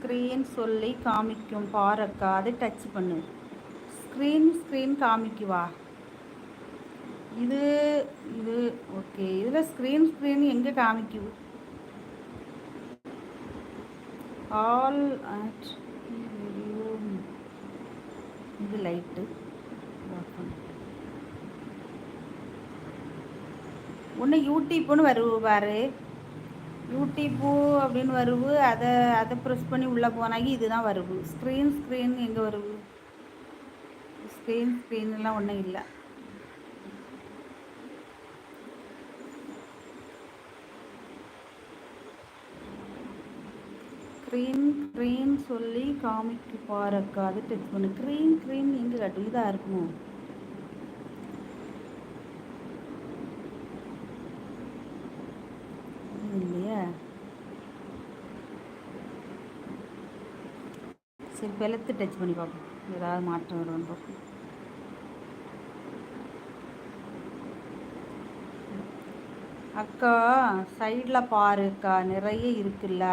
Screen சொல்லி காமிக்கும் பாருக்கா, அது டச் பண்ணு. ஸ்க்ரீன் காமிக்குவா இது? இது ஓகே. இதில் ஸ்க்ரீன் எங்கே காமிக்குது? All at video. இது லைட்டு ஒன்று யூடியூப்னு வருவு பாரு. யூடியூப்பு அப்படின்னு வருவு. அதை ப்ரெஸ் பண்ணி உள்ளே போனாக்கி இதுதான் வருவு. ஸ்க்ரீன் எங்கே வருவு? ஸ்க்ரீன்லாம் ஒன்றும் இல்லை. க்ரீன் சொல்லி காமிக்கு பாருக்கா, அது டச் பண்ணு. க்ரீன் எங்கே காட்டும்? இதாக இருக்குமோ? இல்லையா? சரி, பெலத்து டச் பண்ணி பார்ப்போம், ஏதாவது மாற்றம் வரும்னு பார்ப்போம். அக்கா சைடில் பாருக்கா, நிறைய இருக்குல்ல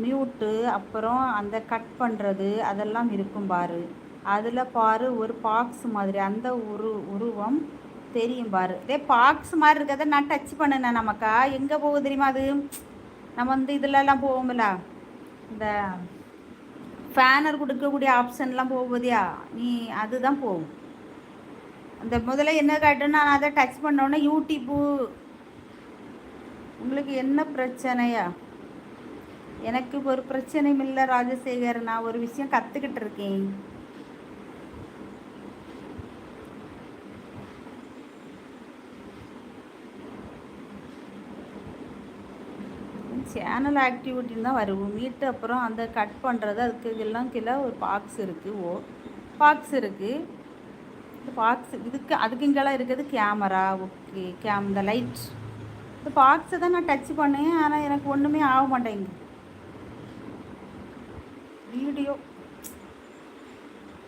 மியூட்டு, அப்புறம் அந்த கட் பண்ணுறது அதெல்லாம் இருக்கும் பாரு. அதில் பாரு ஒரு பாக்ஸ் மாதிரி அந்த உருவம் தெரியும் பாரு. இதே பாக்ஸ் மாதிரி இருக்கிறத நான் டச் பண்ணினேன். நமக்கா எங்கே போகுது தெரியுமா? அது நம்ம வந்து இதிலலாம் போவோம்ல, இந்த ஃபேனர் கொடுக்கக்கூடிய ஆப்ஷன்லாம் போகுதியா நீ, அதுதான் போகும். அந்த முதல்ல என்ன காட்டுன்னு நான் அதை டச் பண்ணோன்னே யூடியூப்பு. உங்களுக்கு என்ன பிரச்சனையா? எனக்கு ஒரு பிரச்சனையும் இல்லை ராஜசேகர். நான் ஒரு விஷயம் கற்றுக்கிட்டு இருக்கேன். சேனல் ஆக்டிவிட்டின்னு தான் வருவோம். மீட்டு அப்புறம் அந்த கட் பண்ணுறது அதுக்கு எல்லாம் கீழே ஒரு பாக்ஸ் இருக்குது. பாக்ஸ் இருக்குது. இந்த பாக்ஸ் இதுக்கு அதுக்குங்கெல்லாம் இருக்குது கேமரா. ஓகே, இந்த லைட், இந்த பாக்ஸை தான் நான் டச் பண்ணேன். ஆனால் எனக்கு ஒன்றுமே ஆக மாட்டேங்குது. வீடியோ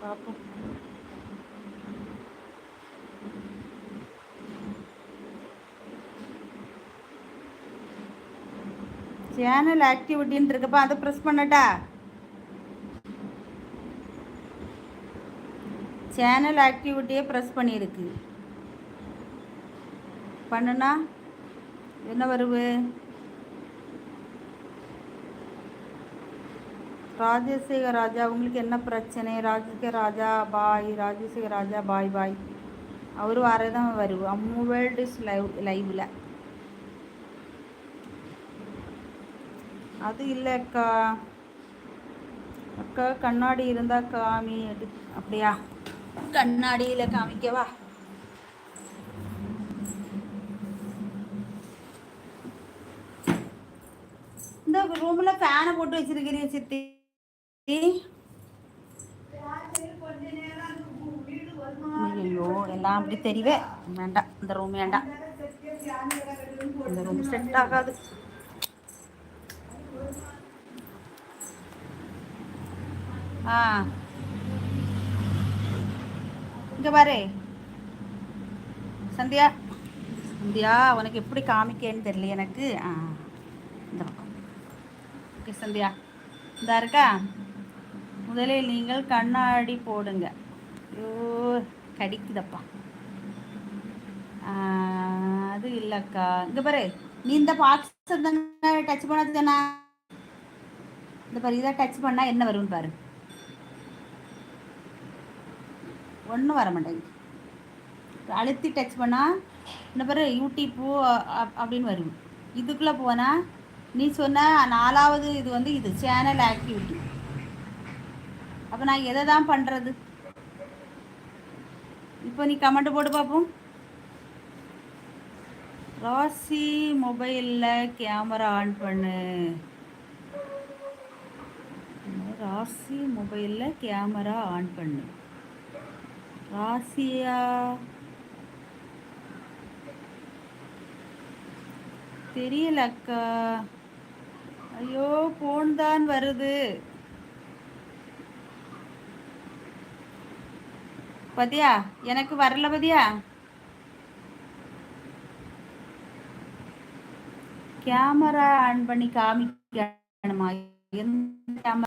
பார்ப்போம். சேனல் ஆக்டிவிட்டின்னு இருக்கப்பா, அதை ப்ரெஸ் பண்ணட்டா? சேனல் ஆக்டிவிட்டியே ப்ரெஸ் பண்ணியிருக்கு. பண்ணுனா என்ன வருவு? ராஜசேகர் ராஜா, உங்களுக்கு என்ன பிரச்சனை? ராஜசேகர் ராஜா பாய். ராஜசேகர் ராஜா பாய் பாய். அவர் வரதான் வருவோம். அம்மு வேர்ல்டு இஸ் லைவில். அது இல்லை அக்கா. அக்கா கண்ணாடி இருந்தால் காமி எடு. அப்படியா? கண்ணாடியில் காமிக்கவா? இந்த ரூமில் ஃபேனை போட்டு வச்சிருக்கிறீங்க சித்தி. ஐயோ, எல்லாம் அப்படி தெரியவே வேண்டாம். இந்த ரூம் வேண்டாம். இந்த ரூம் செட் ஆகாது. இங்கே பாரு சந்தியா. சந்தியா, உனக்கு எப்படி காமிக்கேன்னு தெரியல எனக்கு. இந்த பக்கம். ஓகே சந்தியா, இந்த இருக்கா. முதலில் நீங்கள் கண்ணாடி போடுங்க. ஐயோ கடிக்குதப்பா. அது இல்லைக்கா. இங்கே பாரு, நீ இந்த பாக்ஸ் டச் பண்ணது தானே? இந்த பாரு, இதை டச் பண்ணால் என்ன வரும்னு பாரு. ஒன்றும் வர மாட்டேங்குது. அழுத்தி டச் பண்ணால் இந்த பாரு யூடியூப்பு அப்படின்னு வரும். இதுக்குள்ளே போனால் நீ சொன்ன 4வது இது வந்து இது சேனல் ஆக்டிவிட்டி. அப்போ நான் எதை தான் பண்ணுறது? இப்போ நீ கமெண்ட் போட்டு பார்ப்போம். ராசி மொபைலில் கேமரா ஆன் பண்ணு. ராசி மொபைலில் கேமரா ஆன் பண்ணு. ராசியா தெரியல அக்கா. ஐயோ, போன் தான் வருது. பத்தியா? எனக்கு வரல பத்தியா? கேமரா ஆன் பண்ணி காமிக்கணுமா? எந்த கேமரா?